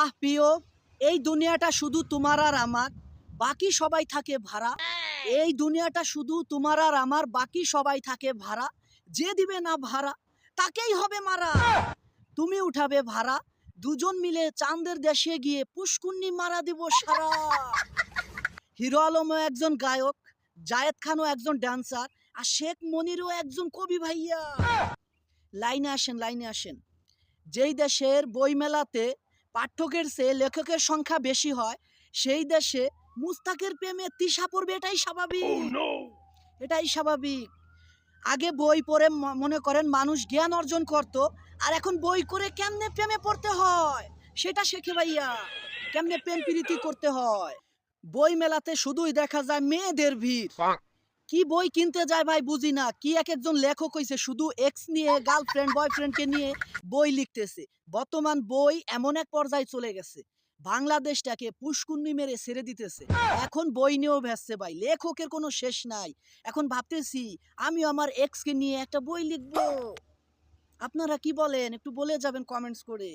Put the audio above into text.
আহ প্রিয়, এই দুনিয়াটা শুধু তোমার আর আমার, বাকি সবাই থাকে ভাড়া। এই দুনিয়াটা শুধু তোমার আর আমার, বাকি সবাই থাকে ভাড়া। যে দিবে না ভাড়া তাকেই হবে মারা। তুমি উঠাবে ভাড়া, দুজন মিলে চাঁদের দেশে গিয়ে পুষ্কুন্নি মারা দিব সারা। হিরো আলমও একজন গায়ক, জায়েদ খানও একজন ড্যান্সার, আর শেখ মনিরও একজন কবি ভাইয়া। লাইনে আসেন, লাইনে আসেন। যেই দেশের বইমেলাতে পাঠকের চেয়ে লেখকের সংখ্যা বেশি হয়, সেই দেশে মুস্তাকের প্রেমে তিশা পড়বে, এটাই স্বাভাবিক। এটাই স্বাভাবিক। আগে বই পড়ে মনে করেন মানুষ জ্ঞান অর্জন করত, আর এখন বই করে কেমনে প্রেমে পড়তে হয় সেটা শেখে ভাইয়া, কেমনে প্রেম প্রীতি করতে হয়। বই মেলাতে শুধুই দেখা যায় মেয়েদের ভিড়। কি বই কিনতে যায় ভাই বুঝি না। কি এক একজন লেখক হইছে শুধু এক্স নিয়ে, গার্লফ্রেন্ড বয়ফ্রেন্ডকে নিয়ে বই লিখতেছে। বর্তমান বই এমন এক পর্যায়ে চলে গেছে, বাংলাদেশটাকে পুষ্কুন্নি মেরে ছেড়ে দিতেছে। এখন বই নিয়েও ভেসছে ভাই, লেখকের কোনো শেষ নাই। এখন ভাবতেছি আমি আমার এক্সকে নিয়ে একটা বই লিখবো। আপনারা কি বলেন? একটু বলে যাবেন কমেন্টস করে।